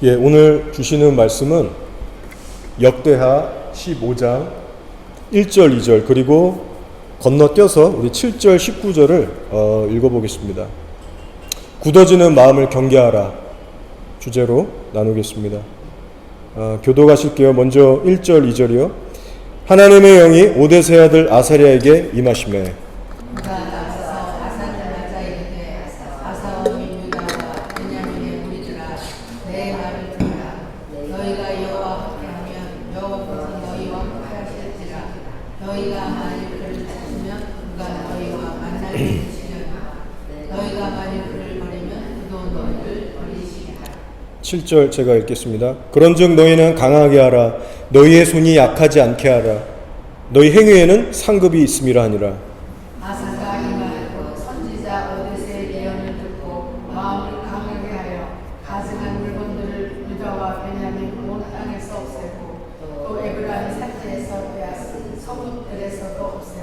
오늘 주시는 말씀은 역대하 15장 1절, 2절 그리고 건너뛰어서 우리 7절, 19절을 읽어보겠습니다. 굳어지는 마음을 경계하라 주제로 나누겠습니다. 교독하실게요. 먼저 1절, 2절이요. 하나님의 영이 오뎃의 아들 아사랴에게 임하시매 너희가 만일 그를 찾으면 그가 너희와 만나게 되시려니와 너희가 만일 그를 버리면 그도 너희를 버리시리라. 7절 제가 읽겠습니다. 그런즉 너희는 강하게 하라. 너희의 손이 약하지 않게 하라. 너희 행위에는 상급이 있음이라 하니라. 아사가 임하였고 선지자 오뎃의 예언을 듣고 마음을 강하게 하여 가증한 물건들을 유다와 베냐민 온 땅에서 없애고 또 에브라임 산지에서 빼앗은 성읍들에서도 없애고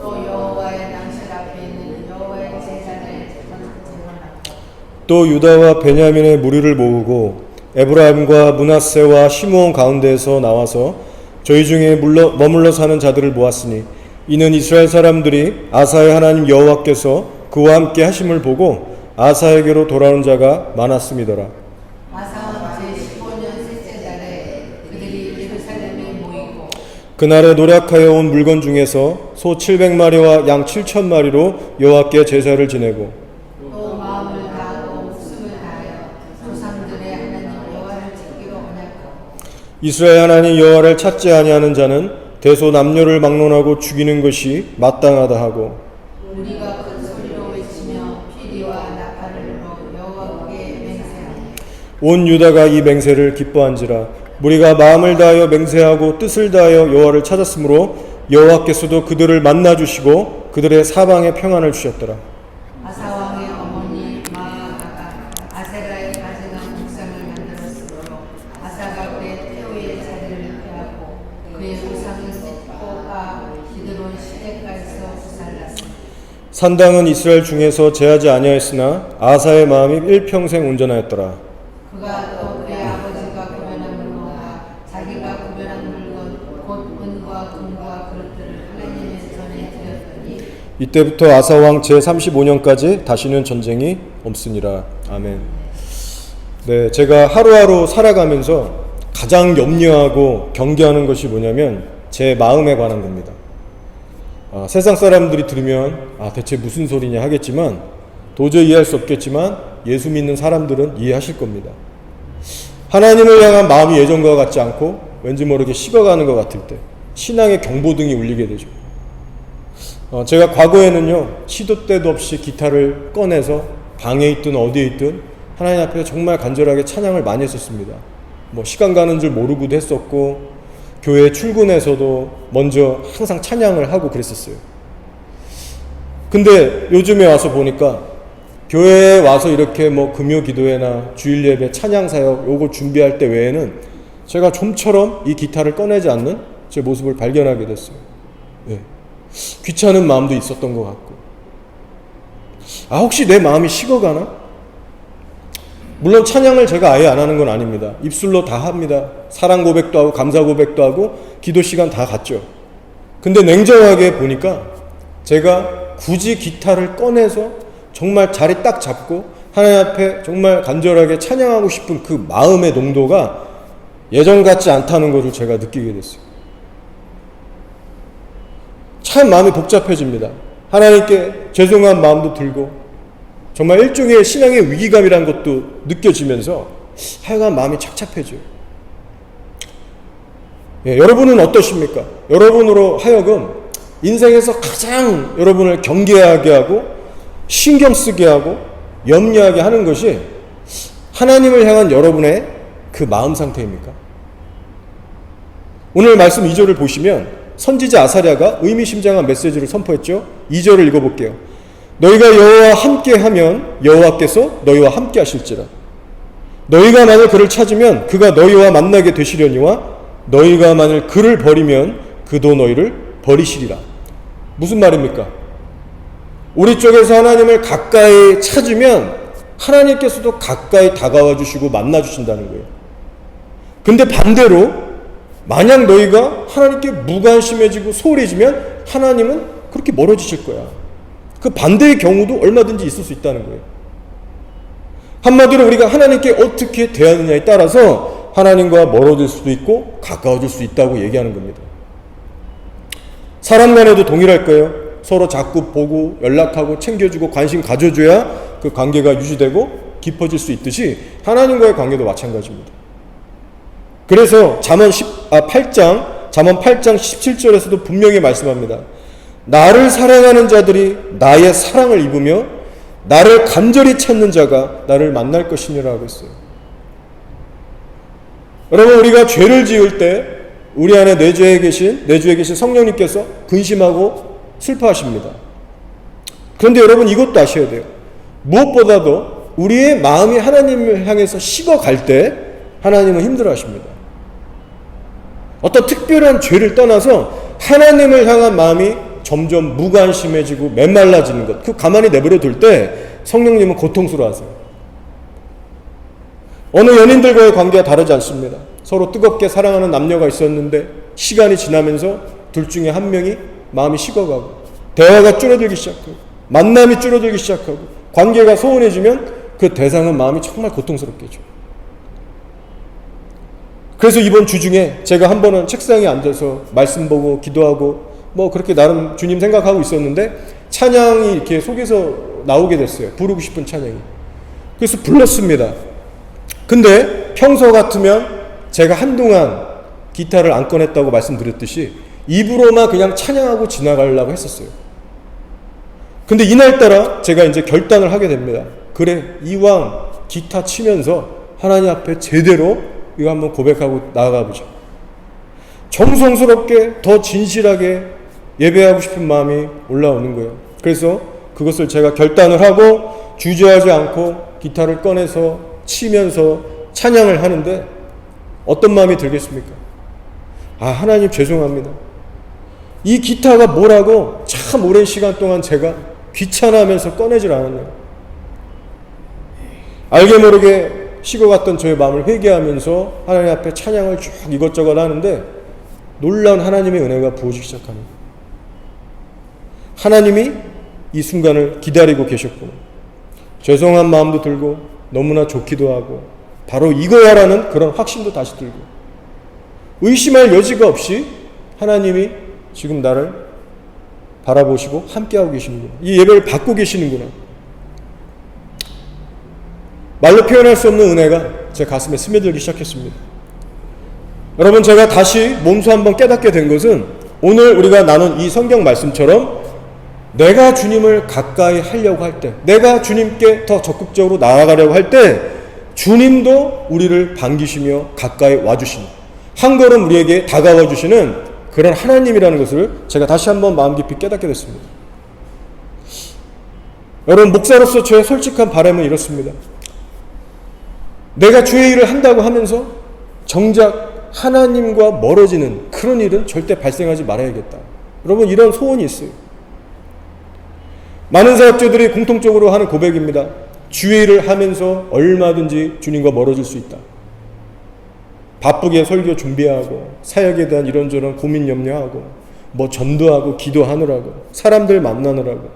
또 여호와의 낭실 앞에 있는 여호와의 제단을 재건하고 또 유다와 베냐민의 무리를 모으고 에브라임과 므낫세와 시므온 가운데에서 나와서 저희 중에 머물러 사는 자들을 모았으니 이는 이스라엘 사람들이 아사의 하나님 여호와께서 그와 함께 하심을 보고 아사에게로 돌아오는 자가 많았음이더라. 아사 제15년 셋째 달에 그들이 예루살렘에 모이고 그날에 노력하여 온 물건 중에서 소 700마리와 양 7,000마리로 여호와께 제사를 지내고 또 마음을 다하고 목숨을 다하여 조상들의 하나님 여호와를 찾기로 언약하고 이스라엘 하나님 여호와를 찾지 아니하는 자는 대소 남녀를 막론하고 죽이는 것이 마땅하다 하고 우리가 큰 소리로 외치며 피리와 나팔을 불어 여호와께 맹세하니 온 유다가 이 맹세를 기뻐한지라. 무리가 마음을 다하여 맹세하고 뜻을 다하여 여호와를 찾았으므로 여호와께서도 그들을 만나 주시고 그들의 사방에 평안을 주셨더라. 아사 왕의 어머니 마아가가 아세라의 가증한 우상을 만들었으므로 아사가 그의 태우의 자리를 피하고 그의 우상을 찢고 까 기드론 시내가에서 부살랐으니 산당은 이스라엘 중에서 제하지 아니하였으나 아사의 마음이 일평생 온전하였더라. 그가 또 그의 아버지가 구별한 물건과 자기가 구별한 물건 곧 은과 금과 그릇들을 하나님의 전에 드렸더니 이때부터 아사 왕 제35년까지 다시는 전쟁이 없으니라. 아멘. 네, 제가 하루하루 살아가면서 가장 염려하고 경계하는 것이 뭐냐면 제 마음에 관한 겁니다. 세상 사람들이 들으면 대체 무슨 소리냐 하겠지만 도저히 이해할 수 없겠지만 예수 믿는 사람들은 이해하실 겁니다. 하나님을 향한 마음이 예전과 같지 않고 왠지 모르게 식어가는 것 같을 때 신앙의 경보등이 울리게 되죠. 제가 과거에는요 시도 때도 없이 기타를 꺼내서 방에 있든 어디에 있든 하나님 앞에 정말 간절하게 찬양을 많이 했었습니다. 시간 가는 줄 모르고도 했었고 교회 출근해서도 먼저 항상 찬양을 하고 그랬었어요. 근데 요즘에 와서 보니까 교회에 와서 이렇게 금요 기도회나 주일 예배 찬양 사역 요거 준비할 때 외에는 제가 좀처럼 이 기타를 꺼내지 않는 제 모습을 발견하게 됐어요. 네. 귀찮은 마음도 있었던 것 같고 혹시 내 마음이 식어가나? 물론 찬양을 제가 아예 안 하는 건 아닙니다. 입술로 다 합니다. 사랑 고백도 하고 감사 고백도 하고 기도 시간 다 갖죠. 근데 냉정하게 보니까 제가 굳이 기타를 꺼내서 정말 자리 딱 잡고 하나님 앞에 정말 간절하게 찬양하고 싶은 그 마음의 농도가 예전 같지 않다는 것을 제가 느끼게 됐어요. 참 마음이 복잡해집니다. 하나님께 죄송한 마음도 들고 정말 일종의 신앙의 위기감이라는 것도 느껴지면서 하여간 마음이 착잡해져요. 여러분은 어떠십니까? 여러분으로 하여금 인생에서 가장 여러분을 경계하게 하고 신경 쓰게 하고 염려하게 하는 것이 하나님을 향한 여러분의 그 마음 상태입니까? 오늘 말씀 2절을 보시면 선지자 아사랴가 의미심장한 메시지를 선포했죠. 2절을 읽어볼게요. 너희가 여호와와 함께하면 여호와께서 너희와 함께 하실지라. 너희가 만일 그를 찾으면 그가 너희와 만나게 되시려니와 너희가 만일 그를 버리면 그도 너희를 버리시리라. 무슨 말입니까? 우리 쪽에서 하나님을 가까이 찾으면 하나님께서도 가까이 다가와 주시고 만나 주신다는 거예요. 근데 반대로 만약 너희가 하나님께 무관심해지고 소홀해지면 하나님은 그렇게 멀어지실 거야. 그 반대의 경우도 얼마든지 있을 수 있다는 거예요. 한마디로 우리가 하나님께 어떻게 대하느냐에 따라서 하나님과 멀어질 수도 있고 가까워질 수 있다고 얘기하는 겁니다. 사람 간에도 동일할 거예요. 서로 자꾸 보고 연락하고 챙겨주고 관심 가져줘야 그 관계가 유지되고 깊어질 수 있듯이 하나님과의 관계도 마찬가지입니다. 그래서 잠언 8장 17절에서도 분명히 말씀합니다. 나를 사랑하는 자들이 나의 사랑을 입으며 나를 간절히 찾는 자가 나를 만날 것이니라고 했어요. 여러분, 우리가 죄를 지을 때 우리 안에 내주에 계신 성령님께서 근심하고 슬퍼하십니다. 그런데 여러분, 이것도 아셔야 돼요. 무엇보다도 우리의 마음이 하나님을 향해서 식어갈 때 하나님은 힘들어하십니다. 어떤 특별한 죄를 떠나서 하나님을 향한 마음이 점점 무관심해지고 메말라지는 것, 그 가만히 내버려 둘 때 성령님은 고통스러워하세요. 어느 연인들과의 관계가 다르지 않습니다. 서로 뜨겁게 사랑하는 남녀가 있었는데 시간이 지나면서 둘 중에 한 명이 마음이 식어가고 대화가 줄어들기 시작하고 만남이 줄어들기 시작하고 관계가 소원해지면 그 대상은 마음이 정말 고통스럽겠죠. 그래서 이번 주 중에 제가 한 번은 책상에 앉아서 말씀 보고 기도하고 그렇게 나름 주님 생각하고 있었는데 찬양이 이렇게 속에서 나오게 됐어요. 부르고 싶은 찬양이. 그래서 불렀습니다. 근데 평소 같으면 제가 한동안 기타를 안 꺼냈다고 말씀드렸듯이 입으로만 그냥 찬양하고 지나가려고 했었어요. 근데 이날따라 제가 이제 결단을 하게 됩니다. 그래, 이왕 기타 치면서 하나님 앞에 제대로 이거 한번 고백하고 나아가보자. 정성스럽게 더 진실하게 예배하고 싶은 마음이 올라오는 거예요. 그래서 그것을 제가 결단을 하고 주저하지 않고 기타를 꺼내서 치면서 찬양을 하는데 어떤 마음이 들겠습니까? 하나님 죄송합니다. 이 기타가 뭐라고 참 오랜 시간 동안 제가 귀찮아하면서 꺼내질 않았네요. 알게 모르게 식어갔던 저의 마음을 회개하면서 하나님 앞에 찬양을 쭉 이것저것 하는데 놀라운 하나님의 은혜가 부어지기 시작합니다. 하나님이 이 순간을 기다리고 계셨구나. 죄송한 마음도 들고 너무나 좋기도 하고 바로 이거야라는 그런 확신도 다시 들고 의심할 여지가 없이 하나님이 지금 나를 바라보시고 함께하고 계시는구나. 이 예배를 받고 계시는구나. 말로 표현할 수 없는 은혜가 제 가슴에 스며들기 시작했습니다. 여러분, 제가 다시 몸소 한번 깨닫게 된 것은 오늘 우리가 나눈 이 성경 말씀처럼 내가 주님을 가까이 하려고 할 때, 내가 주님께 더 적극적으로 나아가려고 할 때 주님도 우리를 반기시며 가까이 와주시는, 한 걸음 우리에게 다가와 주시는 그런 하나님이라는 것을 제가 다시 한번 마음 깊이 깨닫게 됐습니다. 여러분, 목사로서 저의 솔직한 바람은 이렇습니다. 내가 주의 일을 한다고 하면서 정작 하나님과 멀어지는 그런 일은 절대 발생하지 말아야겠다. 여러분, 이런 소원이 있어요. 많은 사역자들이 공통적으로 하는 고백입니다. 주의 일을 하면서 얼마든지 주님과 멀어질 수 있다. 바쁘게 설교 준비하고 사역에 대한 이런저런 고민 염려하고 전도하고 기도하느라고 사람들 만나느라고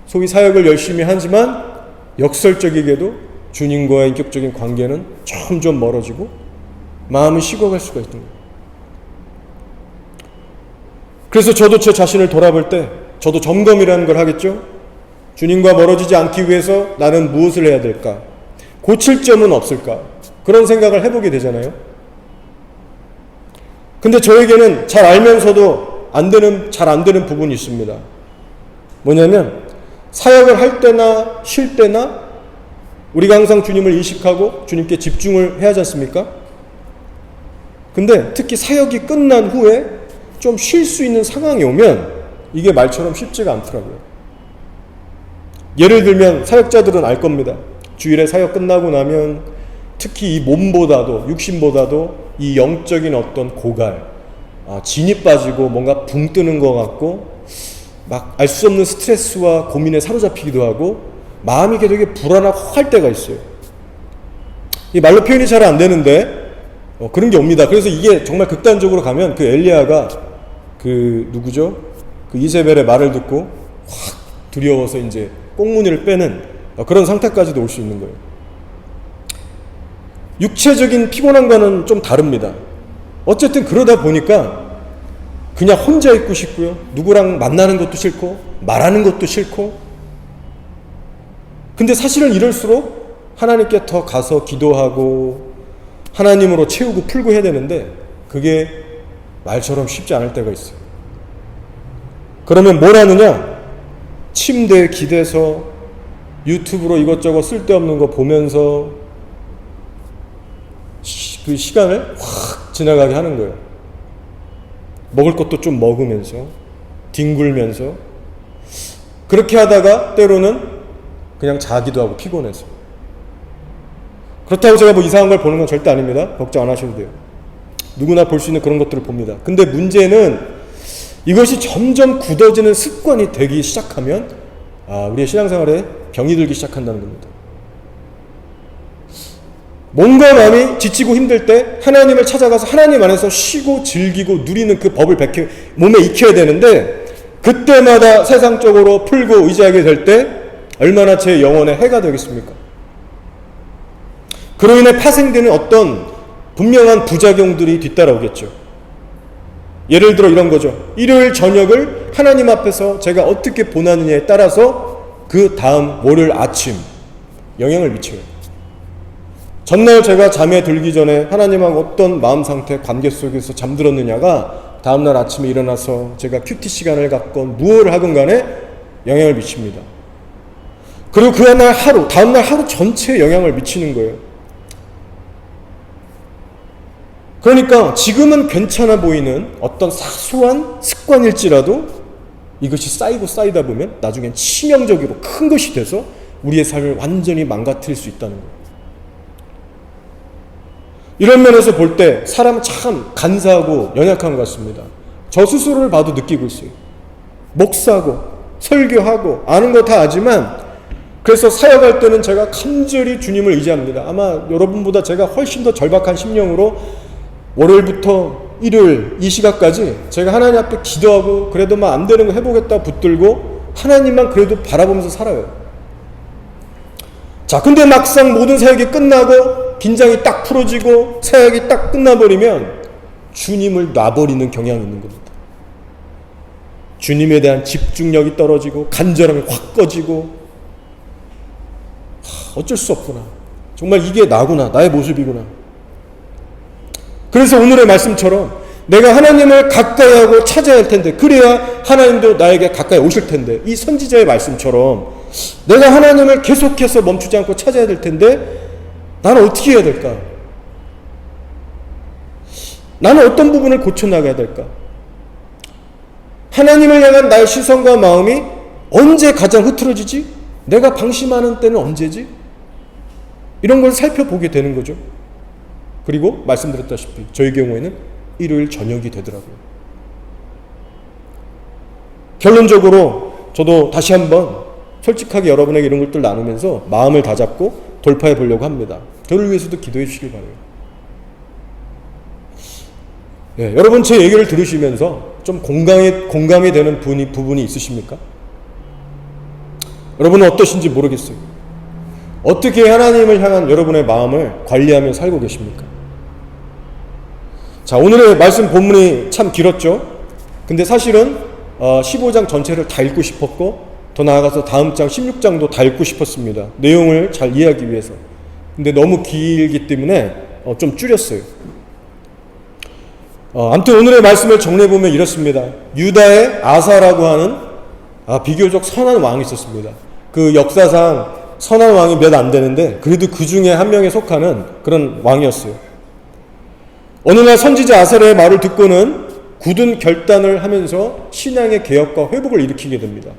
소위 사역을 열심히 하지만 역설적이게도 주님과의 인격적인 관계는 점점 멀어지고 마음이 식어갈 수가 있는 거예요. 그래서 저도 제 자신을 돌아볼 때 저도 점검이라는 걸 하겠죠. 주님과 멀어지지 않기 위해서 나는 무엇을 해야 될까? 고칠 점은 없을까? 그런 생각을 해보게 되잖아요. 근데 저에게는 잘 알면서도 잘 안 되는 부분이 있습니다. 뭐냐면 사역을 할 때나 쉴 때나 우리가 항상 주님을 인식하고 주님께 집중을 해야 하지 않습니까? 근데 특히 사역이 끝난 후에 좀 쉴 수 있는 상황이 오면 이게 말처럼 쉽지가 않더라고요. 예를 들면 사역자들은 알 겁니다. 주일에 사역 끝나고 나면 특히 이 몸보다도 육신보다도 이 영적인 어떤 고갈, 진이 빠지고 뭔가 붕 뜨는 것 같고 막 알 수 없는 스트레스와 고민에 사로잡히기도 하고 마음이 되게 불안하고 할 때가 있어요. 이 말로 표현이 잘 안 되는데 그런 게 옵니다. 그래서 이게 정말 극단적으로 가면 그 엘리야가 그 누구죠? 그 이세벨의 말을 듣고 확 두려워서 이제 꽁무니를 빼는 그런 상태까지도 올 수 있는 거예요. 육체적인 피곤함과는 좀 다릅니다. 어쨌든 그러다 보니까 그냥 혼자 있고 싶고요. 누구랑 만나는 것도 싫고 말하는 것도 싫고. 근데 사실은 이럴수록 하나님께 더 가서 기도하고 하나님으로 채우고 풀고 해야 되는데 그게 말처럼 쉽지 않을 때가 있어요. 그러면 뭘 하느냐? 침대에 기대서 유튜브로 이것저것 쓸데없는 거 보면서 그 시간을 확 지나가게 하는 거예요. 먹을 것도 좀 먹으면서 뒹굴면서 그렇게 하다가 때로는 그냥 자기도 하고 피곤해서. 그렇다고 제가 뭐 이상한 걸 보는 건 절대 아닙니다. 걱정 안 하셔도 돼요. 누구나 볼 수 있는 그런 것들을 봅니다. 근데 문제는 이것이 점점 굳어지는 습관이 되기 시작하면 우리의 신앙생활에 병이 들기 시작한다는 겁니다. 몸과 마음이 지치고 힘들 때 하나님을 찾아가서 하나님 안에서 쉬고 즐기고 누리는 그 법을 몸에 익혀야 되는데 그때마다 세상적으로 풀고 의지하게 될 때 얼마나 제 영혼에 해가 되겠습니까? 그로 인해 파생되는 어떤 분명한 부작용들이 뒤따라오겠죠. 예를 들어 이런 거죠. 일요일 저녁을 하나님 앞에서 제가 어떻게 보내느냐에 따라서 그 다음 월요일 아침 영향을 미쳐요. 전날 제가 잠에 들기 전에 하나님하고 어떤 마음 상태, 관계 속에서 잠들었느냐가 다음날 아침에 일어나서 제가 큐티 시간을 갖건 무엇을 하건 간에 영향을 미칩니다. 그리고 그날 하루, 다음날 하루 전체에 영향을 미치는 거예요. 그러니까 지금은 괜찮아 보이는 어떤 사소한 습관일지라도 이것이 쌓이고 쌓이다 보면 나중엔 치명적으로 큰 것이 돼서 우리의 삶을 완전히 망가뜨릴 수 있다는 거예요. 이런 면에서 볼 때 사람은 참 간사하고 연약한 것 같습니다. 저 스스로를 봐도 느끼고 있어요. 목사고 설교하고 아는 거 다 아지만 그래서 사역할 때는 제가 간절히 주님을 의지합니다. 아마 여러분보다 제가 훨씬 더 절박한 심령으로 월요일부터 일요일 이 시간까지 제가 하나님 앞에 기도하고 그래도 막 안 되는 거 해보겠다 붙들고 하나님만 그래도 바라보면서 살아요. 자, 근데 막상 모든 사역이 끝나고 긴장이 딱 풀어지고 사역이 딱 끝나버리면 주님을 놔버리는 경향이 있는 겁니다. 주님에 대한 집중력이 떨어지고 간절함이 확 꺼지고 어쩔 수 없구나. 정말 이게 나구나. 나의 모습이구나. 그래서 오늘의 말씀처럼 내가 하나님을 가까이 하고 찾아야 할 텐데 그래야 하나님도 나에게 가까이 오실 텐데 이 선지자의 말씀처럼 내가 하나님을 계속해서 멈추지 않고 찾아야 될 텐데 나는 어떻게 해야 될까? 나는 어떤 부분을 고쳐나가야 될까? 하나님을 향한 나의 시선과 마음이 언제 가장 흐트러지지? 내가 방심하는 때는 언제지? 이런 걸 살펴보게 되는 거죠. 그리고 말씀드렸다시피 저희 경우에는 일요일 저녁이 되더라고요. 결론적으로 저도 다시 한번 솔직하게 여러분에게 이런 것들 나누면서 마음을 다잡고 돌파해 보려고 합니다. 저를 위해서도 기도해 주시길 바라요. 네, 여러분 제 얘기를 들으시면서 좀 공감이 되는 부분이 있으십니까? 여러분은 어떠신지 모르겠어요. 어떻게 하나님을 향한 여러분의 마음을 관리하며 살고 계십니까? 자, 오늘의 말씀 본문이 참 길었죠. 근데 사실은 15장 전체를 다 읽고 싶었고 더 나아가서 다음 장 16장도 다 읽고 싶었습니다. 내용을 잘 이해하기 위해서. 근데 너무 길기 때문에 좀 줄였어요. 아무튼 오늘의 말씀을 정리해보면 이렇습니다. 유다의 아사라고 하는 비교적 선한 왕이 있었습니다. 그 역사상 선한 왕이 몇 안 되는데 그래도 그 중에 한 명에 속하는 그런 왕이었어요. 어느 날 선지자 아사랴의 말을 듣고는 굳은 결단을 하면서 신앙의 개혁과 회복을 일으키게 됩니다.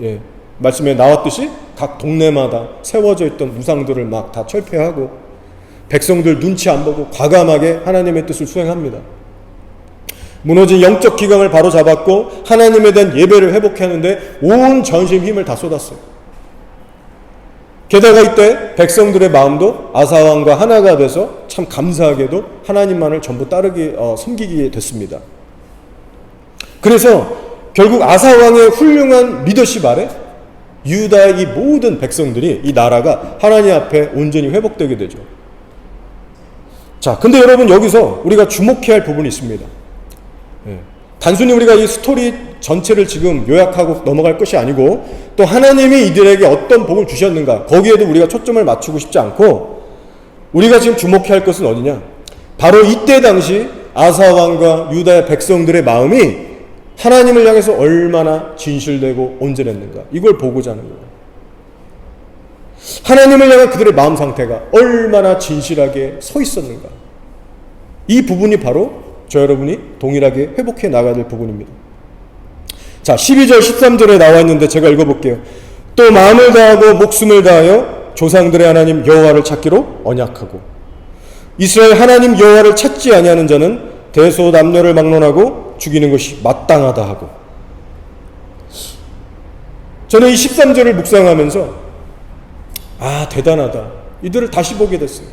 예, 말씀에 나왔듯이 각 동네마다 세워져 있던 우상들을 막 다 철폐하고 백성들 눈치 안 보고 과감하게 하나님의 뜻을 수행합니다. 무너진 영적 기강을 바로 잡았고 하나님에 대한 예배를 회복하는데 온 전심 힘을 다 쏟았어요. 게다가 이때 백성들의 마음도 아사왕과 하나가 돼서 참 감사하게도 하나님만을 전부 섬기게 됐습니다. 그래서 결국 아사왕의 훌륭한 리더십 아래 유다의 이 모든 백성들이, 이 나라가 하나님 앞에 온전히 회복되게 되죠. 자, 근데 여러분 여기서 우리가 주목해야 할 부분이 있습니다. 단순히 우리가 이 스토리 전체를 지금 요약하고 넘어갈 것이 아니고, 또 하나님이 이들에게 어떤 복을 주셨는가, 거기에도 우리가 초점을 맞추고 싶지 않고, 우리가 지금 주목해야 할 것은 어디냐, 바로 이때 당시 아사왕과 유다의 백성들의 마음이 하나님을 향해서 얼마나 진실되고 온전했는가, 이걸 보고자 하는 거예요. 하나님을 향한 그들의 마음 상태가 얼마나 진실하게 서 있었는가, 이 부분이 바로 저 여러분이 동일하게 회복해 나가야 될 부분입니다. 자, 12절 13절에 나와 있는데 제가 읽어볼게요. 또 마음을 다하고 목숨을 다하여 조상들의 하나님 여호와를 찾기로 언약하고, 이스라엘 하나님 여호와를 찾지 아니하는 자는 대소남녀를 막론하고 죽이는 것이 마땅하다 하고. 저는 이 13절을 묵상하면서 대단하다, 이들을 다시 보게 됐어요.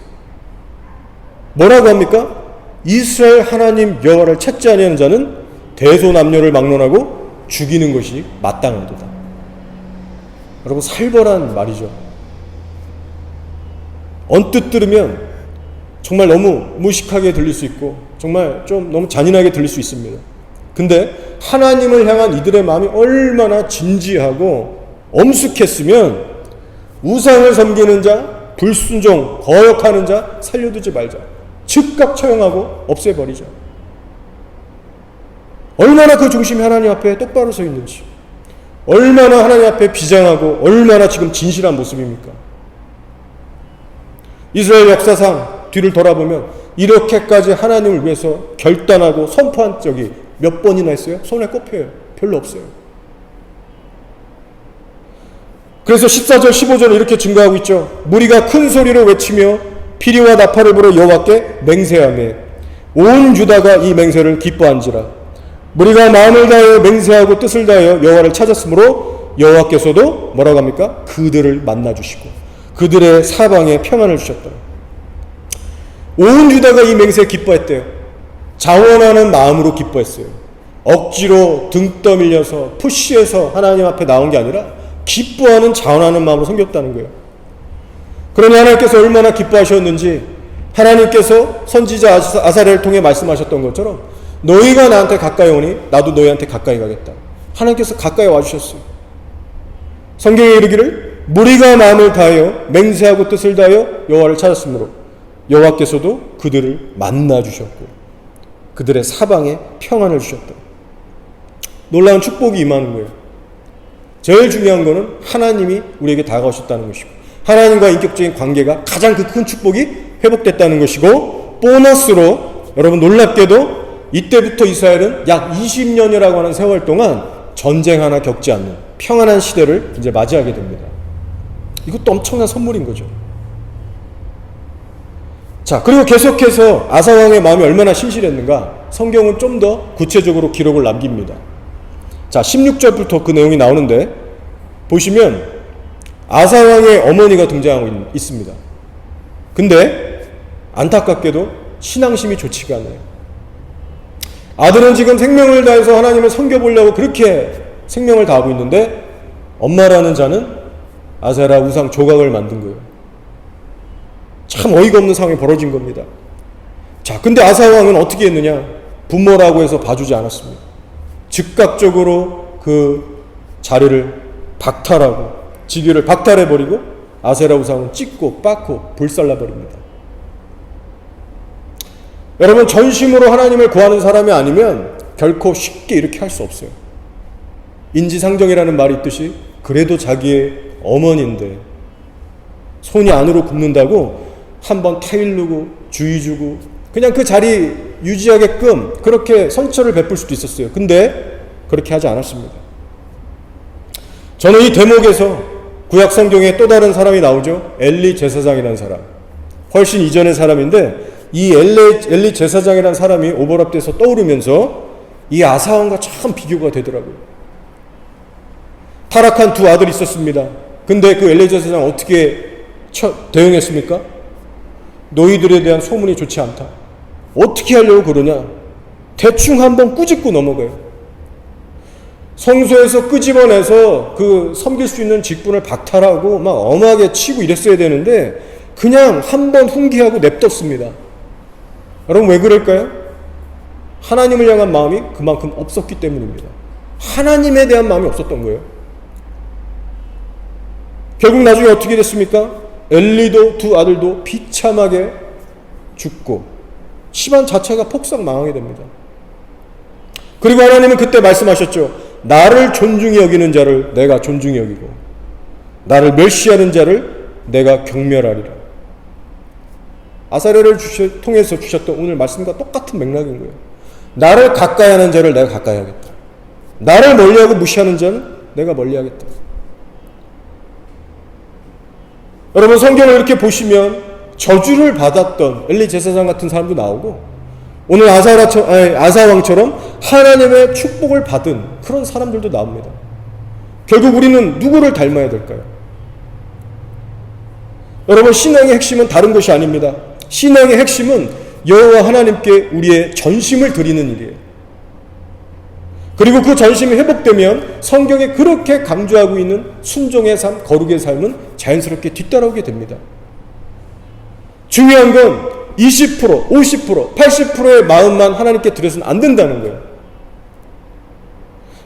뭐라고 합니까? 이스라엘 하나님 여호와를 찾지 아니하는 자는 대소남녀를 막론하고 죽이는 것이 마땅하도다. 여러분, 살벌한 말이죠. 언뜻 들으면 정말 너무 무식하게 들릴 수 있고, 정말 좀 너무 잔인하게 들릴 수 있습니다. 근데 하나님을 향한 이들의 마음이 얼마나 진지하고 엄숙했으면, 우상을 섬기는 자, 불순종, 거역하는 자 살려두지 말자, 즉각 처형하고 없애버리자. 얼마나 그 중심이 하나님 앞에 똑바로 서 있는지, 얼마나 하나님 앞에 비장하고 얼마나 지금 진실한 모습입니까? 이스라엘 역사상 뒤를 돌아보면 이렇게까지 하나님을 위해서 결단하고 선포한 적이 몇 번이나 있어요? 손에 꼽혀요. 별로 없어요. 그래서 14절 15절은 이렇게 증거하고 있죠. 무리가 큰 소리로 외치며 피리와 나팔을 불어 여호와께 맹세하며 온 유다가 이 맹세를 기뻐한지라. 무리가 마음을 다하여 맹세하고 뜻을 다하여 여호와를 찾았으므로 여호와께서도 뭐라고 합니까? 그들을 만나주시고 그들의 사방에 평안을 주셨다. 온 유다가 이 맹세에 기뻐했대요. 자원하는 마음으로 기뻐했어요. 억지로 등 떠밀려서 푸시해서 하나님 앞에 나온 게 아니라 기뻐하는 자원하는 마음으로 섬겼다는 거예요. 그러니 하나님께서 얼마나 기뻐하셨는지, 하나님께서 선지자 아사랴를 통해 말씀하셨던 것처럼 너희가 나한테 가까이 오니 나도 너희한테 가까이 가겠다. 하나님께서 가까이 와주셨어요. 성경에 이르기를 무리가 마음을 다하여 맹세하고 뜻을 다하여 여호와를 찾았으므로 여호와께서도 그들을 만나주셨고 그들의 사방에 평안을 주셨다. 놀라운 축복이 임하는 거예요. 제일 중요한 거는 하나님이 우리에게 다가오셨다는 것이고, 하나님과 인격적인 관계가 가장 그 큰 축복이 회복됐다는 것이고, 보너스로 여러분 놀랍게도 이때부터 이스라엘은 약 20년이라고 하는 세월 동안 전쟁 하나 겪지 않는 평안한 시대를 이제 맞이하게 됩니다. 이것도 엄청난 선물인 거죠. 자, 그리고 계속해서 아사왕의 마음이 얼마나 신실했는가, 성경은 좀 더 구체적으로 기록을 남깁니다. 자, 16절부터 그 내용이 나오는데 보시면 아사왕의 어머니가 등장하고 있습니다. 근데 안타깝게도 신앙심이 좋지가 않아요. 아들은 지금 생명을 다해서 하나님을 섬겨보려고 그렇게 생명을 다하고 있는데, 엄마라는 자는 아세라 우상 조각을 만든 거예요. 참 어이가 없는 상황이 벌어진 겁니다. 자, 근데 아사왕은 어떻게 했느냐? 부모라고 해서 봐주지 않았습니다. 즉각적으로 그 자리를 박탈하고 지기를 박탈해버리고 아세라 우상은 찢고 빻고 불살라버립니다. 여러분, 전심으로 하나님을 구하는 사람이 아니면 결코 쉽게 이렇게 할 수 없어요. 인지상정이라는 말이 있듯이 그래도 자기의 어머니인데 손이 안으로 굽는다고 한번 타일르고 주의 주고 그냥 그 자리 유지하게끔 그렇게 선처를 베풀 수도 있었어요. 근데 그렇게 하지 않았습니다. 저는 이 대목에서 구약 성경에 또 다른 사람이 나오죠. 엘리 제사장이라는 사람. 훨씬 이전의 사람인데 이 엘리 제사장이라는 사람이 오버랩돼서 떠오르면서 이 아사왕과 참 비교가 되더라고요. 타락한 두 아들이 있었습니다. 근데 그 엘리 제사장 어떻게 대응했습니까? 너희들에 대한 소문이 좋지 않다. 어떻게 하려고 그러냐? 대충 한번 꾸짖고 넘어가요. 성소에서 끄집어내서 그 섬길 수 있는 직분을 박탈하고 막 엄하게 치고 이랬어야 되는데 그냥 한번 훈계하고 냅뒀습니다. 여러분 왜 그럴까요? 하나님을 향한 마음이 그만큼 없었기 때문입니다. 하나님에 대한 마음이 없었던 거예요. 결국 나중에 어떻게 됐습니까? 엘리도 두 아들도 비참하게 죽고 집안 자체가 폭삭 망하게 됩니다. 그리고 하나님은 그때 말씀하셨죠. 나를 존중히 여기는 자를 내가 존중히 여기고 나를 멸시하는 자를 내가 경멸하리라. 아사랴를 통해서 주셨던 오늘 말씀과 똑같은 맥락인 거예요. 나를 가까이 하는 자를 내가 가까이 하겠다. 나를 멀리하고 무시하는 자는 내가 멀리하겠다. 여러분 성경을 이렇게 보시면 저주를 받았던 엘리 제사장 같은 사람도 나오고 오늘 아사왕처럼 하나님의 축복을 받은 그런 사람들도 나옵니다. 결국 우리는 누구를 닮아야 될까요? 여러분 신앙의 핵심은 다른 것이 아닙니다. 신앙의 핵심은 여호와 하나님께 우리의 전심을 드리는 일이에요. 그리고 그 전심이 회복되면 성경에 그렇게 강조하고 있는 순종의 삶, 거룩의 삶은 자연스럽게 뒤따라오게 됩니다. 중요한 건 20%, 50%, 80%의 마음만 하나님께 드려서는 안 된다는 거예요.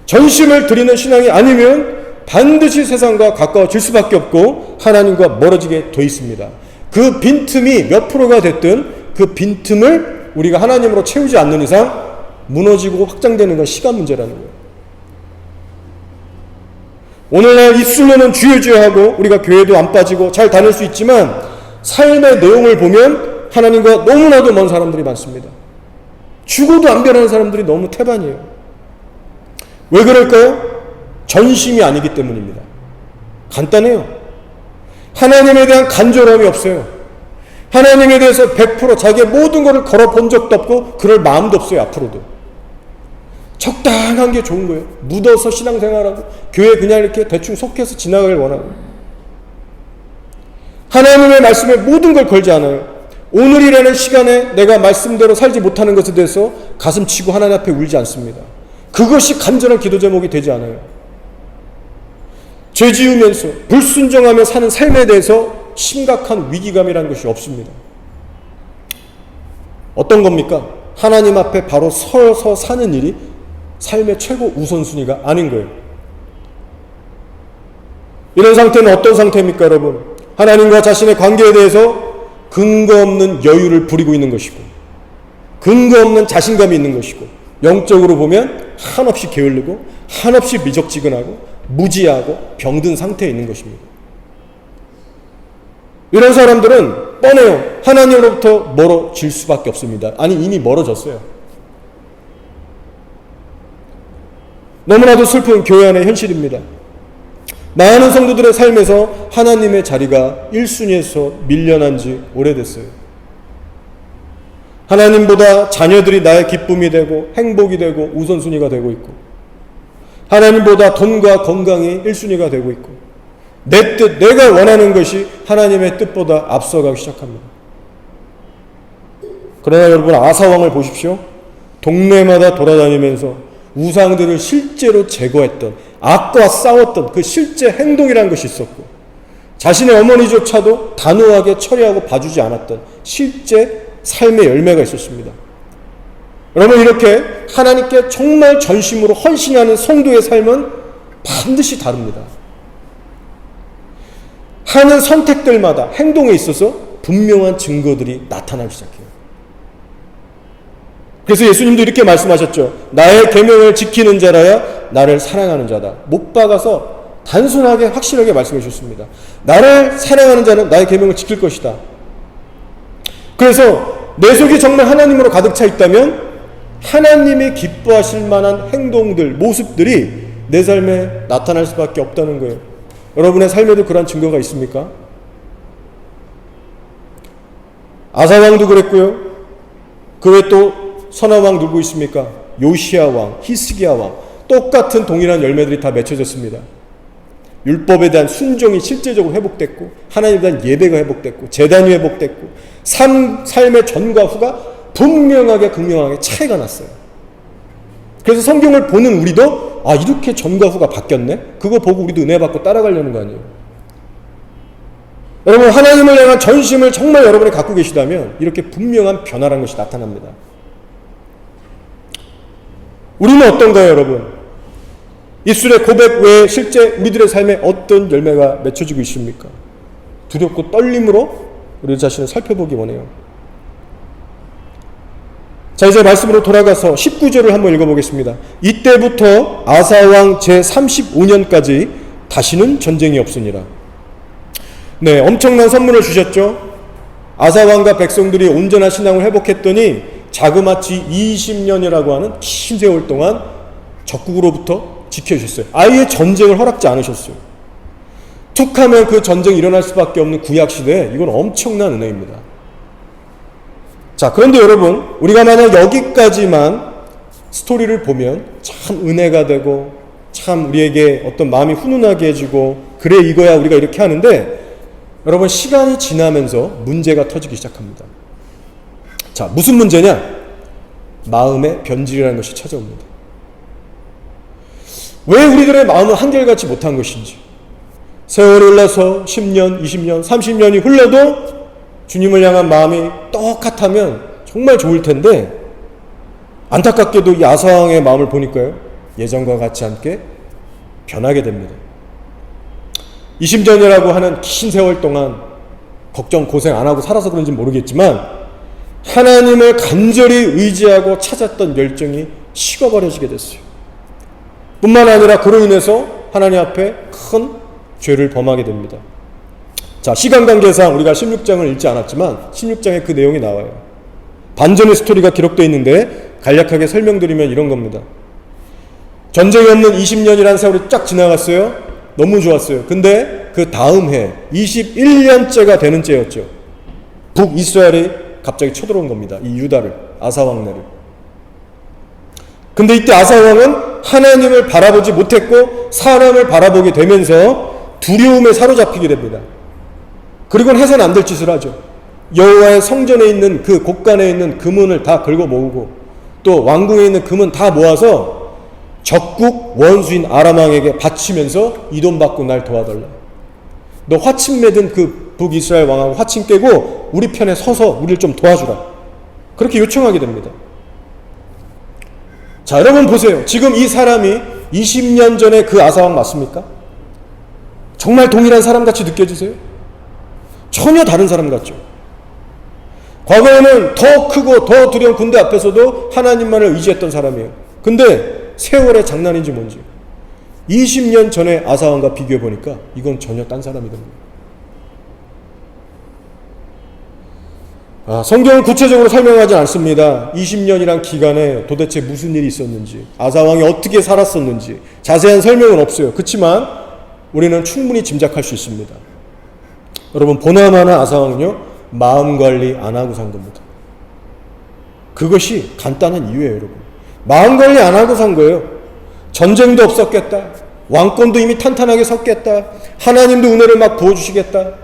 전심을 드리는 신앙이 아니면 반드시 세상과 가까워질 수밖에 없고 하나님과 멀어지게 돼 있습니다. 그 빈틈이 몇 프로가 됐든 그 빈틈을 우리가 하나님으로 채우지 않는 이상 무너지고 확장되는 건 시간 문제라는 거예요. 오늘날 입술로는 주여 주여 하고 우리가 교회도 안 빠지고 잘 다닐 수 있지만 삶의 내용을 보면 하나님과 너무나도 먼 사람들이 많습니다. 죽어도 안 변하는 사람들이 너무 태반이에요. 왜 그럴까요? 전심이 아니기 때문입니다. 간단해요. 하나님에 대한 간절함이 없어요. 하나님에 대해서 100% 자기의 모든 것을 걸어본 적도 없고 그럴 마음도 없어요. 앞으로도. 적당한 게 좋은 거예요. 묻어서 신앙생활하고 교회 그냥 이렇게 대충 속해서 지나가길 원하고 하나님의 말씀에 모든 걸 걸지 않아요. 오늘이라는 시간에 내가 말씀대로 살지 못하는 것에 대해서 가슴 치고 하나님 앞에 울지 않습니다. 그것이 간절한 기도 제목이 되지 않아요. 죄 지으면서 불순종하며 사는 삶에 대해서 심각한 위기감이라는 것이 없습니다. 어떤 겁니까? 하나님 앞에 바로 서서 사는 일이 삶의 최고 우선순위가 아닌 거예요. 이런 상태는 어떤 상태입니까, 여러분? 하나님과 자신의 관계에 대해서 근거 없는 여유를 부리고 있는 것이고 근거 없는 자신감이 있는 것이고 영적으로 보면 한없이 게을르고 한없이 미적지근하고 무지하고 병든 상태에 있는 것입니다. 이런 사람들은 뻔해요. 하나님으로부터 멀어질 수밖에 없습니다. 아니 이미 멀어졌어요. 너무나도 슬픈 교회 안의 현실입니다. 많은 성도들의 삶에서 하나님의 자리가 1순위에서 밀려난 지 오래됐어요. 하나님보다 자녀들이 나의 기쁨이 되고 행복이 되고 우선순위가 되고 있고 하나님보다 돈과 건강이 1순위가 되고 있고 내 뜻, 내가 원하는 것이 하나님의 뜻보다 앞서가기 시작합니다. 그러나 여러분 아사왕을 보십시오. 동네마다 돌아다니면서 우상들을 실제로 제거했던 악과 싸웠던 그 실제 행동이라는 것이 있었고 자신의 어머니조차도 단호하게 처리하고 봐주지 않았던 실제 삶의 열매가 있었습니다. 여러분 이렇게 하나님께 정말 전심으로 헌신하는 성도의 삶은 반드시 다릅니다. 하는 선택들마다 행동에 있어서 분명한 증거들이 나타나기 시작해요. 그래서 예수님도 이렇게 말씀하셨죠. 나의 계명을 지키는 자라야 나를 사랑하는 자다. 못 박아서 단순하게 확실하게 말씀해 주셨습니다. 나를 사랑하는 자는 나의 계명을 지킬 것이다. 그래서 내 속이 정말 하나님으로 가득 차 있다면 하나님이 기뻐하실 만한 행동들, 모습들이 내 삶에 나타날 수밖에 없다는 거예요. 여러분의 삶에도 그런 증거가 있습니까? 아사왕도 그랬고요. 그 외에 또 선화왕 누구 있습니까? 요시야왕, 히스기야왕 똑같은 동일한 열매들이 다 맺혀졌습니다. 율법에 대한 순종이 실제적으로 회복됐고 하나님에 대한 예배가 회복됐고 제단이 회복됐고 삶의 전과 후가 분명하게 극명하게 차이가 났어요. 그래서 성경을 보는 우리도 이렇게 전과 후가 바뀌었네? 그거 보고 우리도 은혜 받고 따라가려는 거 아니에요. 여러분, 하나님을 향한 전심을 정말 여러분이 갖고 계시다면 이렇게 분명한 변화라는 것이 나타납니다. 우리는 어떤가요, 여러분? 입술의 고백 외에 실제 우리들의 삶에 어떤 열매가 맺혀지고 있습니까? 두렵고 떨림으로 우리 자신을 살펴보기 원해요. 자, 이제 말씀으로 돌아가서 19절을 한번 읽어보겠습니다. 이때부터 아사왕 제35년까지 다시는 전쟁이 없으니라. 네, 엄청난 선물을 주셨죠. 아사왕과 백성들이 온전한 신앙을 회복했더니 자그마치 20년이라고 하는 긴 세월 동안 적국으로부터 지켜주셨어요. 아예 전쟁을 허락지 않으셨어요. 툭하면 그 전쟁이 일어날 수밖에 없는 구약시대에 이건 엄청난 은혜입니다. 자, 그런데 여러분, 우리가 만약 여기까지만 스토리를 보면 참 은혜가 되고 참 우리에게 어떤 마음이 훈훈하게 해지고 그래 이거야 우리가 이렇게 하는데, 여러분, 시간이 지나면서 문제가 터지기 시작합니다. 자, 무슨 문제냐? 마음의 변질이라는 것이 찾아옵니다. 왜 우리들의 마음은 한결같이 못한 것인지, 세월이 흘러서 10년, 20년, 30년이 흘러도 주님을 향한 마음이 똑같다면 정말 좋을 텐데, 안타깝게도 이 아사왕의 마음을 보니까요, 예전과 같지 않게 변하게 됩니다. 20년이라고 하는 긴 세월 동안 걱정 고생 안 하고 살아서 그런지 모르겠지만 하나님을 간절히 의지하고 찾았던 열정이 식어버려지게 됐어요. 뿐만 아니라 그로 인해서 하나님 앞에 큰 죄를 범하게 됩니다. 자, 시간 관계상 우리가 16장을 읽지 않았지만 16장에 그 내용이 나와요. 반전의 스토리가 기록되어 있는데 간략하게 설명드리면 이런 겁니다. 전쟁이 없는 20년이라는 세월이 쫙 지나갔어요. 너무 좋았어요. 근데 그 다음 해 21년째가 되는 때였죠. 북이스라엘이 갑자기 쳐들어온 겁니다. 이 유다를, 아사왕네를. 근데 이때 아사왕은 하나님을 바라보지 못했고 사람을 바라보게 되면서 두려움에 사로잡히게 됩니다. 그리고는 해서는 안 될 짓을 하죠. 여호와의 성전에 있는 그 곳간에 있는 금은을 다 긁어 모으고 또 왕궁에 있는 금은 다 모아서 적국 원수인 아람왕에게 바치면서 이 돈 받고 날 도와달라. 너 화침 맺은 그 북이스라엘 왕하고 화침 깨고 우리 편에 서서 우리를 좀 도와주라. 그렇게 요청하게 됩니다. 자, 여러분 보세요. 지금 이 사람이 20년 전에 그 아사왕 맞습니까? 정말 동일한 사람같이 느껴지세요? 전혀 다른 사람 같죠. 과거에는 더 크고 더 두려운 군대 앞에서도 하나님만을 의지했던 사람이에요. 근데 세월의 장난인지 뭔지 20년 전에 아사왕과 비교해보니까 이건 전혀 딴 사람이 됩니다. 성경은 구체적으로 설명하지 않습니다. 20년이란 기간에 도대체 무슨 일이 있었는지, 아사왕이 어떻게 살았었는지 자세한 설명은 없어요. 그렇지만 우리는 충분히 짐작할 수 있습니다. 여러분, 보나마나 아사왕은요, 마음 관리 안 하고 산 겁니다. 그것이 간단한 이유예요, 여러분. 마음 관리 안 하고 산 거예요. 전쟁도 없었겠다. 왕권도 이미 탄탄하게 섰겠다. 하나님도 은혜를 막 부어주시겠다.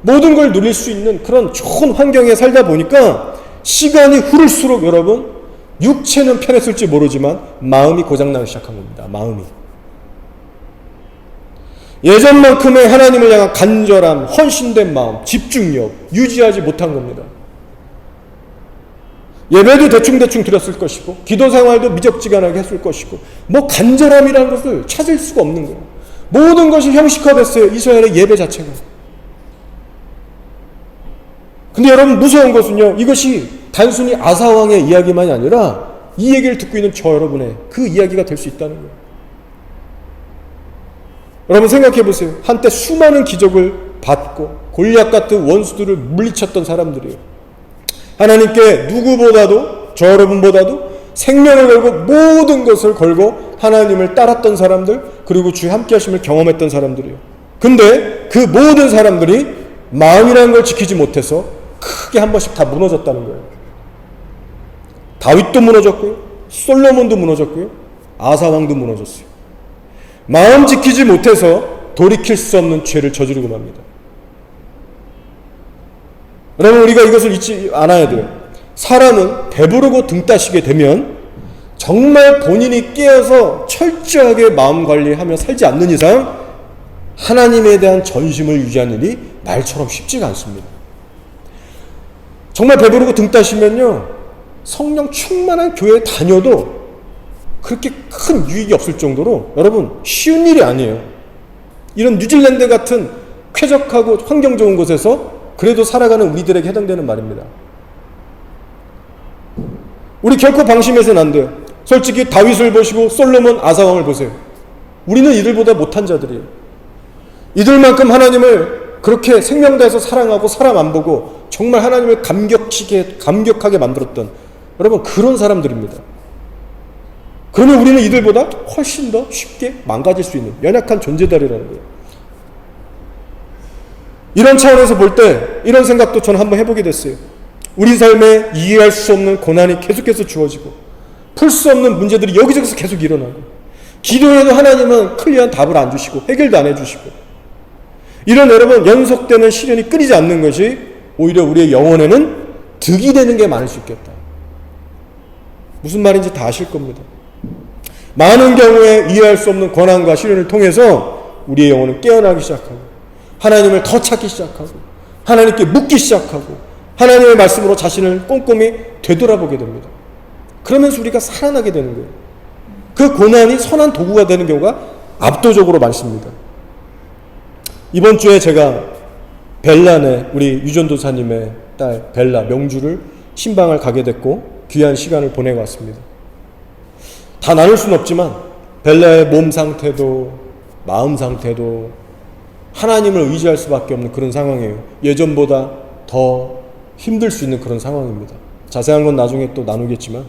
모든 걸 누릴 수 있는 그런 좋은 환경에 살다 보니까 시간이 흐를수록 여러분, 육체는 편했을지 모르지만 마음이 고장나기 시작한 겁니다. 마음이. 예전만큼의 하나님을 향한 간절함, 헌신된 마음, 집중력 유지하지 못한 겁니다. 예배도 대충대충 드렸을 것이고 기도 생활도 미적지근하게 했을 것이고 뭐 간절함이라는 것을 찾을 수가 없는 거예요. 모든 것이 형식화됐어요. 이스라엘의 예배 자체가. 근데 여러분, 무서운 것은요, 이것이 단순히 아사왕의 이야기만이 아니라 이 얘기를 듣고 있는 저 여러분의 그 이야기가 될 수 있다는 거예요. 여러분 생각해 보세요. 한때 수많은 기적을 받고 골리앗 같은 원수들을 물리쳤던 사람들이에요. 하나님께 누구보다도, 저 여러분보다도 생명을 걸고 모든 것을 걸고 하나님을 따랐던 사람들, 그리고 주의 함께 하심을 경험했던 사람들이에요. 근데 그 모든 사람들이 마음이라는 걸 지키지 못해서 크게 한 번씩 다 무너졌다는 거예요. 다윗도 무너졌고요, 솔로몬도 무너졌고요, 아사왕도 무너졌어요. 마음 지키지 못해서 돌이킬 수 없는 죄를 저지르고 맙니다. 여러분, 우리가 이것을 잊지 않아야 돼요. 사람은 배부르고 등 따시게 되면 정말 본인이 깨어서 철저하게 마음 관리하며 살지 않는 이상 하나님에 대한 전심을 유지하는 일이 말처럼 쉽지가 않습니다. 정말 배부르고 등 따시면요, 성령 충만한 교회에 다녀도 그렇게 큰 유익이 없을 정도로 여러분 쉬운 일이 아니에요. 이런 뉴질랜드 같은 쾌적하고 환경 좋은 곳에서 그래도 살아가는 우리들에게 해당되는 말입니다. 우리 결코 방심해서는 안 돼요. 솔직히 다윗을 보시고 솔로몬 아사왕을 보세요. 우리는 이들보다 못한 자들이에요. 이들만큼 하나님을 그렇게 생명 다해서 사랑하고 사람 안 보고 정말 하나님을 감격하게 만들었던 여러분 그런 사람들입니다. 그러면 우리는 이들보다 훨씬 더 쉽게 망가질 수 있는 연약한 존재들이라는 거예요. 이런 차원에서 볼 때 이런 생각도 저는 한번 해보게 됐어요. 우리 삶에 이해할 수 없는 고난이 계속해서 주어지고 풀 수 없는 문제들이 여기저기서 계속 일어나고 기도해도 하나님은 클리어한 답을 안 주시고 해결도 안 해주시고 이런 여러분 연속되는 시련이 끊이지 않는 것이 오히려 우리의 영혼에는 득이 되는 게 많을 수 있겠다. 무슨 말인지 다 아실 겁니다. 많은 경우에 이해할 수 없는 고난과 시련을 통해서 우리의 영혼은 깨어나기 시작하고 하나님을 더 찾기 시작하고 하나님께 묻기 시작하고 하나님의 말씀으로 자신을 꼼꼼히 되돌아보게 됩니다. 그러면서 우리가 살아나게 되는 거예요. 그 고난이 선한 도구가 되는 경우가 압도적으로 많습니다. 이번 주에 제가 벨라네 우리 유전도사님의 딸 벨라 명주를 신방을 가게 됐고 귀한 시간을 보내고 왔습니다. 다 나눌 수는 없지만 벨라의 몸 상태도 마음 상태도 하나님을 의지할 수밖에 없는 그런 상황이에요. 예전보다 더 힘들 수 있는 그런 상황입니다. 자세한 건 나중에 또 나누겠지만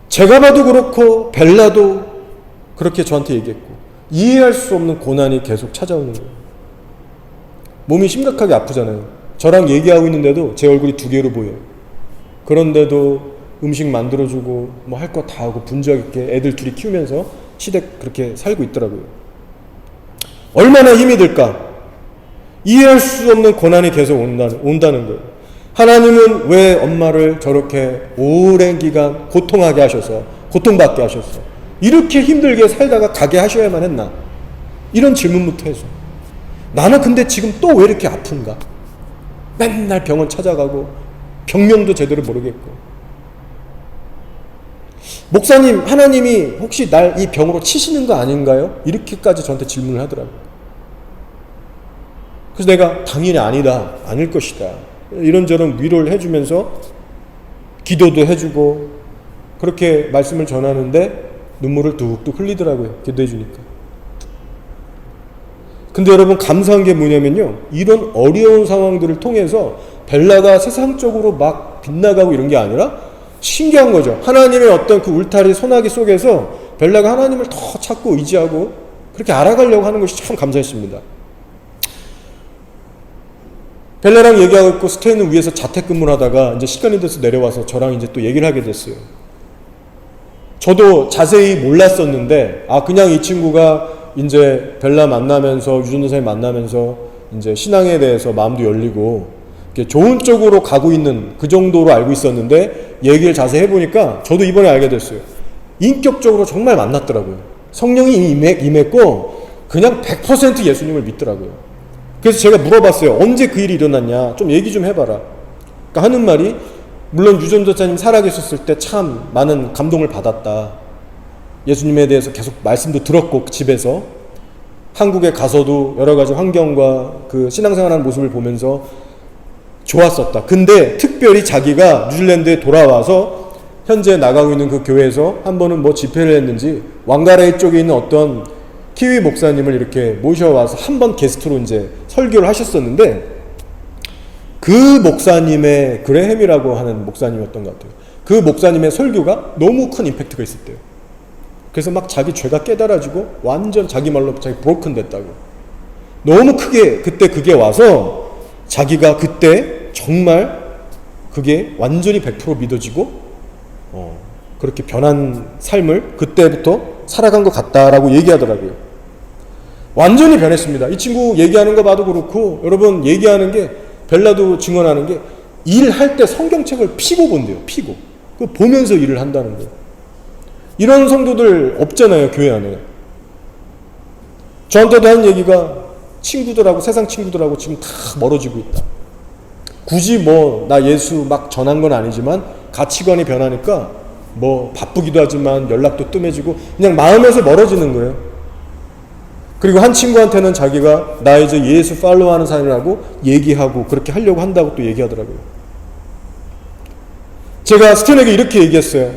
제가 봐도 그렇고 벨라도 그렇게 저한테 얘기했고 이해할 수 없는 고난이 계속 찾아오는 거예요. 몸이 심각하게 아프잖아요. 저랑 얘기하고 있는데도 제 얼굴이 두 개로 보여요. 그런데도 음식 만들어주고 뭐 할 거 다 하고 분주하게 있게 애들 둘이 키우면서 시댁 그렇게 살고 있더라고요. 얼마나 힘이 들까? 이해할 수 없는 고난이 계속 온다는 거예요. 하나님은 왜 엄마를 저렇게 오랜 기간 고통하게 하셔서 고통받게 하셔서 이렇게 힘들게 살다가 가게 하셔야만 했나? 이런 질문부터 해서 나는 근데 지금 또 왜 이렇게 아픈가? 맨날 병원 찾아가고 병명도 제대로 모르겠고 목사님 하나님이 혹시 날 이 병으로 치시는 거 아닌가요? 이렇게까지 저한테 질문을 하더라고요. 그래서 내가 당연히 아니다. 아닐 것이다. 이런저런 위로를 해주면서 기도도 해주고 그렇게 말씀을 전하는데 눈물을 뚝뚝 흘리더라고요. 기도해 주니까. 근데 여러분 감사한 게 뭐냐면요. 이런 어려운 상황들을 통해서 벨라가 세상적으로 막 빗나가고 이런 게 아니라 신기한 거죠. 하나님의 어떤 그 울타리 소나기 속에서 벨라가 하나님을 더 찾고 의지하고 그렇게 알아가려고 하는 것이 참 감사했습니다. 벨라랑 얘기하고 있고 스테이는 위에서 자택근무를 하다가 이제 시간이 돼서 내려와서 저랑 이제 또 얘기를 하게 됐어요. 저도 자세히 몰랐었는데 그냥 이 친구가 이제 벨라 만나면서 유전도사님 만나면서 이제 신앙에 대해서 마음도 열리고 이렇게 좋은 쪽으로 가고 있는 그 정도로 알고 있었는데 얘기를 자세히 해보니까 저도 이번에 알게 됐어요. 인격적으로 정말 만났더라고요. 성령이 임했고 그냥 100% 예수님을 믿더라고요. 그래서 제가 물어봤어요. 언제 그 일이 일어났냐? 좀 얘기 좀 해봐라. 그러니까 하는 말이 물론 유전도사님 살아계셨을 때 참 많은 감동을 받았다. 예수님에 대해서 계속 말씀도 들었고 집에서 한국에 가서도 여러 가지 환경과 그 신앙생활하는 모습을 보면서 좋았었다. 근데 특별히 자기가 뉴질랜드에 돌아와서 현재 나가고 있는 그 교회에서 한 번은 뭐 집회를 했는지 왕가라이 쪽에 있는 어떤 키위 목사님을 이렇게 모셔와서 한 번 게스트로 이제 설교를 하셨었는데 그 목사님의 그레햄이라고 하는 목사님이었던 것 같아요. 그 목사님의 설교가 너무 큰 임팩트가 있었대요. 그래서 막 자기 죄가 깨달아지고 완전 자기 말로 자기 브로큰 됐다고. 너무 크게 그때 그게 와서 자기가 그때 정말 그게 완전히 100% 믿어지고 그렇게 변한 삶을 그때부터 살아간 것 같다라고 얘기하더라고요. 완전히 변했습니다. 이 친구 얘기하는 거 봐도 그렇고, 여러분 얘기하는 게, 벨라도 증언하는 게, 일할 때 성경책을 피고 본대요. 피고. 그 보면서 일을 한다는 거예요. 이런 성도들 없잖아요, 교회 안에. 저한테도 한 얘기가, 친구들하고, 세상 친구들하고 지금 다 멀어지고 있다. 굳이 뭐 나 예수 막 전한 건 아니지만 가치관이 변하니까 뭐 바쁘기도 하지만 연락도 뜸해지고 그냥 마음에서 멀어지는 거예요. 그리고 한 친구한테는 자기가 나 이제 예수 팔로우하는 사람이라고 얘기하고 그렇게 하려고 한다고 또 얘기하더라고요. 제가 스탠에게 이렇게 얘기했어요.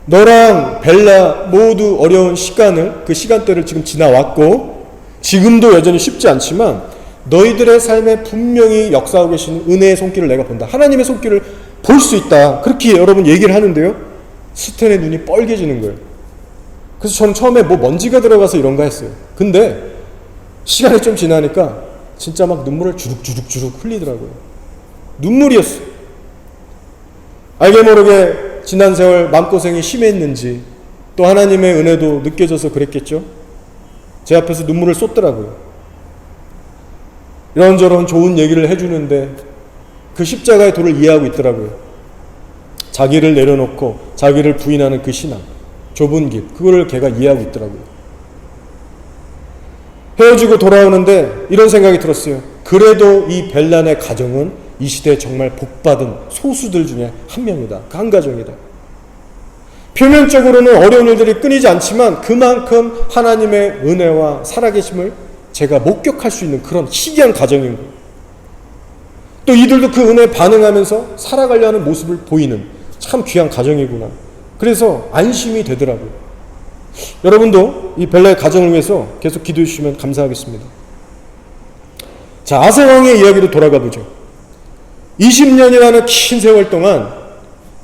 너랑 벨라 모두 어려운 시간을, 그 시간대를 지금 지나왔고 지금도 여전히 쉽지 않지만 너희들의 삶에 분명히 역사하고 계시는 은혜의 손길을 내가 본다. 하나님의 손길을 볼 수 있다. 그렇게 여러분 얘기를 하는데요. 스탠의 눈이 뻘개지는 거예요. 그래서 저는 처음에 뭐 먼지가 들어가서 이런가 했어요. 근데 시간이 좀 지나니까 진짜 막 눈물을 주룩주룩 흘리더라고요. 눈물이었어요. 알게 모르게 지난 세월 마음고생이 심했는지 또 하나님의 은혜도 느껴져서 그랬겠죠. 제 앞에서 눈물을 쏟더라고요. 이런저런 좋은 얘기를 해주는데 그 십자가의 도를 이해하고 있더라고요. 자기를 내려놓고 자기를 부인하는 그 신앙, 좁은 길, 그거를 걔가 이해하고 있더라고요. 헤어지고 돌아오는데 이런 생각이 들었어요. 그래도 이 벨란의 가정은 이 시대에 정말 복받은 소수들 중에 한 명이다. 그 한 가정이다. 표면적으로는 어려운 일들이 끊이지 않지만 그만큼 하나님의 은혜와 살아계심을 제가 목격할 수 있는 그런 희귀한 가정인 거예요. 또 이들도 그 은혜에 반응하면서 살아가려 하는 모습을 보이는 참 귀한 가정이구나. 그래서 안심이 되더라고요. 여러분도 이 벨라의 가정을 위해서 계속 기도해 주시면 감사하겠습니다. 자, 아사 왕의 이야기로 돌아가 보죠. 20년이라는 긴 세월 동안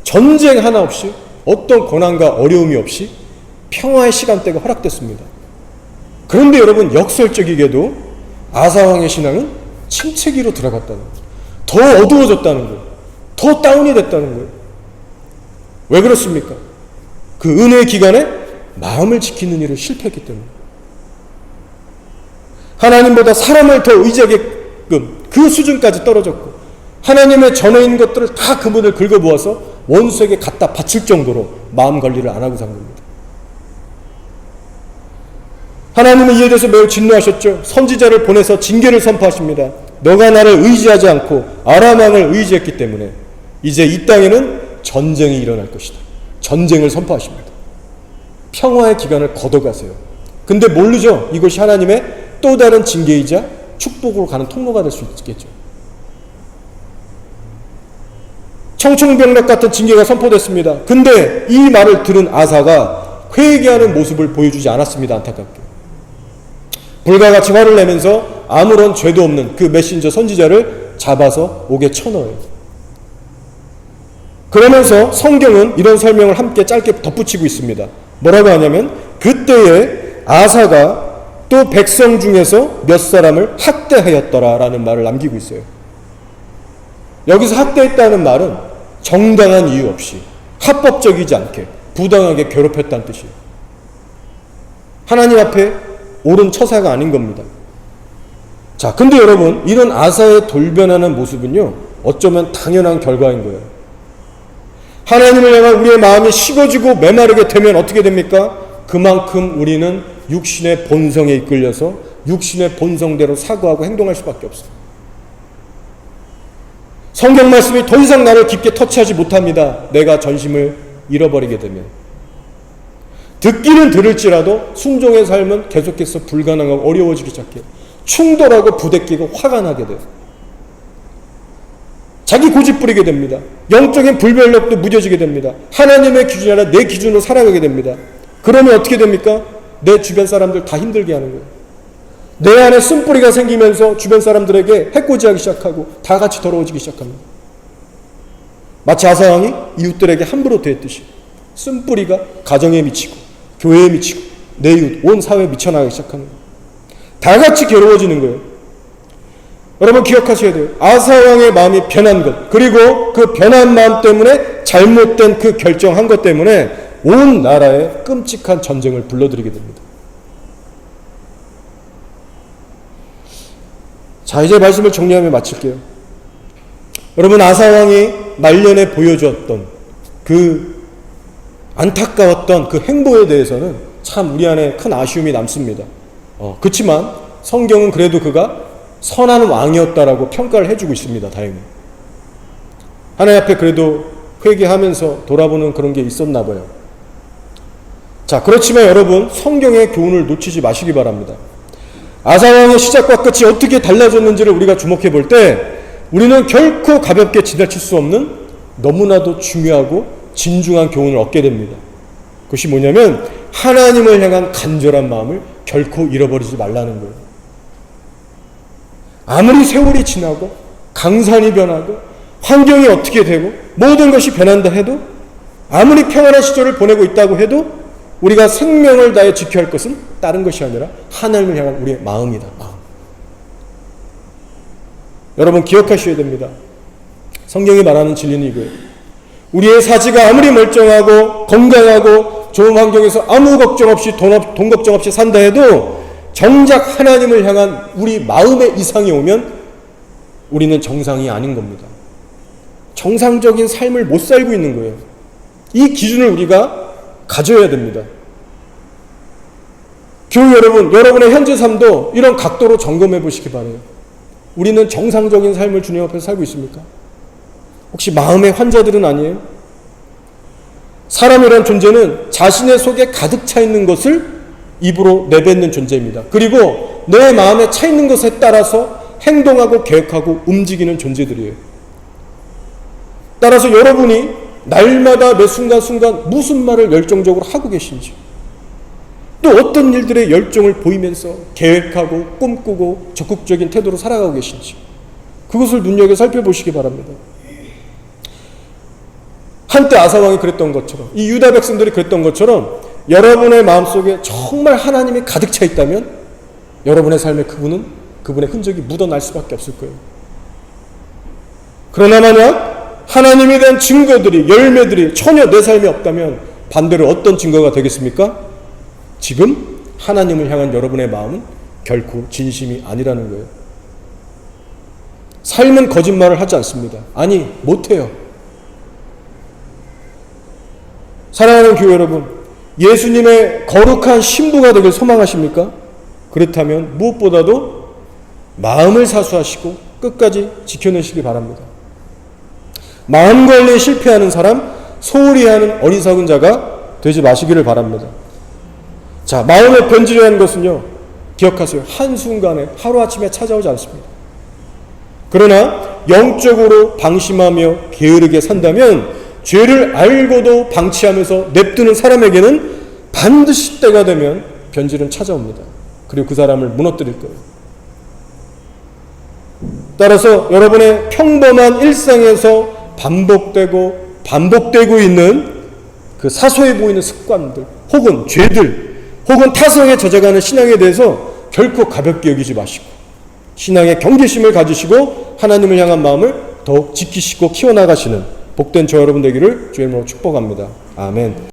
전쟁 하나 없이 어떤 고난과 어려움이 없이 평화의 시간대가 허락됐습니다. 그런데 여러분 역설적이게도 아사왕의 신앙은 침체기로 들어갔다는 거예요. 더 어두워졌다는 거예요. 더 다운이 됐다는 거예요. 왜 그렇습니까? 그 은혜의 기간에 마음을 지키는 일을 실패했기 때문에. 하나님보다 사람을 더 의지하게끔 그 수준까지 떨어졌고 하나님의 전에 있는 것들을 다 그분을 긁어모아서 원수에게 갖다 바칠 정도로 마음 관리를 안 하고 산 겁니다. 하나님은 이에 대해서 매우 진노하셨죠. 선지자를 보내서 징계를 선포하십니다. 너가 나를 의지하지 않고 아람 왕을 의지했기 때문에 이제 이 땅에는 전쟁이 일어날 것이다. 전쟁을 선포하십니다. 평화의 기간을 걷어가세요. 근데 모르죠. 이것이 하나님의 또 다른 징계이자 축복으로 가는 통로가 될 수 있겠죠. 청천벽력 같은 징계가 선포됐습니다. 근데 이 말을 들은 아사가 회개하는 모습을 보여주지 않았습니다. 안타깝게. 불가같이 화를 내면서 아무런 죄도 없는 그 메신저 선지자를 잡아서 옥에 쳐넣어요. 그러면서 성경은 이런 설명을 함께 짧게 덧붙이고 있습니다. 뭐라고 하냐면 그때에 아사가 또 백성 중에서 몇 사람을 학대하였더라라는 말을 남기고 있어요. 여기서 학대했다는 말은 정당한 이유 없이 합법적이지 않게 부당하게 괴롭혔다는 뜻이에요. 하나님 앞에 옳은 처사가 아닌 겁니다. 자, 근데 여러분 이런 아사의 돌변하는 모습은요 어쩌면 당연한 결과인 거예요. 하나님을 향한 우리의 마음이 식어지고 메마르게 되면 어떻게 됩니까? 그만큼 우리는 육신의 본성에 이끌려서 육신의 본성대로 사고하고 행동할 수밖에 없어요. 성경 말씀이 더 이상 나를 깊게 터치하지 못합니다. 내가 전심을 잃어버리게 되면. 듣기는 들을지라도 순종의 삶은 계속해서 불가능하고 어려워지기 시작해요. 충돌하고 부대끼고 화가 나게 돼요. 자기 고집 부리게 됩니다. 영적인 불변력도 무뎌지게 됩니다. 하나님의 기준이 아니라 내 기준으로 살아가게 됩니다. 그러면 어떻게 됩니까? 내 주변 사람들 다 힘들게 하는 거예요. 내 안에 쓴뿌리가 생기면서 주변 사람들에게 해코지하기 시작하고 다 같이 더러워지기 시작합니다. 마치 아사왕이 이웃들에게 함부로 대했듯이 쓴뿌리가 가정에 미치고 교회에 미치고 내 이웃 온 사회에 미쳐나가기 시작하는 거예요. 다 같이 괴로워지는 거예요. 여러분 기억하셔야 돼요. 아사왕의 마음이 변한 것, 그리고 그 변한 마음 때문에 잘못된 그 결정한 것 때문에 온 나라에 끔찍한 전쟁을 불러들이게 됩니다. 자, 이제 말씀을 정리하며 마칠게요. 여러분, 아사왕이 말년에 보여주었던 그 안타까웠던 그 행보에 대해서는 참 우리 안에 큰 아쉬움이 남습니다. 그렇지만 성경은 그래도 그가 선한 왕이었다라고 평가를 해주고 있습니다. 다행히. 하나님 앞에 그래도 회개하면서 돌아보는 그런 게 있었나 봐요. 자, 그렇지만 여러분, 성경의 교훈을 놓치지 마시기 바랍니다. 아사왕의 시작과 끝이 어떻게 달라졌는지를 우리가 주목해 볼 때 우리는 결코 가볍게 지나칠 수 없는 너무나도 중요하고 진중한 교훈을 얻게 됩니다. 그것이 뭐냐면 하나님을 향한 간절한 마음을 결코 잃어버리지 말라는 거예요. 아무리 세월이 지나고 강산이 변하고 환경이 어떻게 되고 모든 것이 변한다 해도, 아무리 평안한 시절을 보내고 있다고 해도 우리가 생명을 다해 지켜야 할 것은 다른 것이 아니라 하나님을 향한 우리의 마음이다. 마음. 여러분 기억하셔야 됩니다. 성경이 말하는 진리는 이거예요. 우리의 사지가 아무리 멀쩡하고 건강하고 좋은 환경에서 아무 걱정 없이 돈 걱정 없이 산다 해도 정작 하나님을 향한 우리 마음의 이상이 오면 우리는 정상이 아닌 겁니다. 정상적인 삶을 못 살고 있는 거예요. 이 기준을 우리가 가져야 됩니다. 교우 여러분, 여러분의 현재 삶도 이런 각도로 점검해 보시기 바라요. 우리는 정상적인 삶을 주님 앞에서 살고 있습니까? 혹시 마음의 환자들은 아니에요? 사람이란 존재는 자신의 속에 가득 차 있는 것을 입으로 내뱉는 존재입니다. 그리고 내 마음에 차 있는 것에 따라서 행동하고 계획하고 움직이는 존재들이에요. 따라서 여러분이 날마다 매 순간순간 무슨 말을 열정적으로 하고 계신지, 또 어떤 일들에 열정을 보이면서 계획하고 꿈꾸고 적극적인 태도로 살아가고 계신지, 그것을 눈여겨 살펴보시기 바랍니다. 한때 아사왕이 그랬던 것처럼, 이 유다 백성들이 그랬던 것처럼 여러분의 마음속에 정말 하나님이 가득 차 있다면 여러분의 삶에 그분의 흔적이 묻어날 수밖에 없을 거예요. 그러나 만약 하나님에 대한 증거들이, 열매들이 전혀 내 삶에 없다면 반대로 어떤 증거가 되겠습니까? 지금 하나님을 향한 여러분의 마음은 결코 진심이 아니라는 거예요. 삶은 거짓말을 하지 않습니다. 아니, 못해요. 사랑하는 교회 여러분, 예수님의 거룩한 신부가 되길 소망하십니까? 그렇다면 무엇보다도 마음을 사수하시고 끝까지 지켜내시기 바랍니다. 마음 관리에 실패하는 사람, 소홀히 하는 어리석은 자가 되지 마시기를 바랍니다. 자, 마음의 변질이라는 것은요, 기억하세요. 한순간에 하루아침에 찾아오지 않습니다. 그러나 영적으로 방심하며 게으르게 산다면 죄를 알고도 방치하면서 냅두는 사람에게는 반드시 때가 되면 변질은 찾아옵니다. 그리고 그 사람을 무너뜨릴 거예요. 따라서 여러분의 평범한 일상에서 반복되고 있는 그 사소해 보이는 습관들, 혹은 죄들, 혹은 타성에 젖어가는 신앙에 대해서 결코 가볍게 여기지 마시고 신앙의 경계심을 가지시고 하나님을 향한 마음을 더욱 지키시고 키워나가시는 복된 저 여러분 되기를 주의 이름으로 축복합니다. 아멘.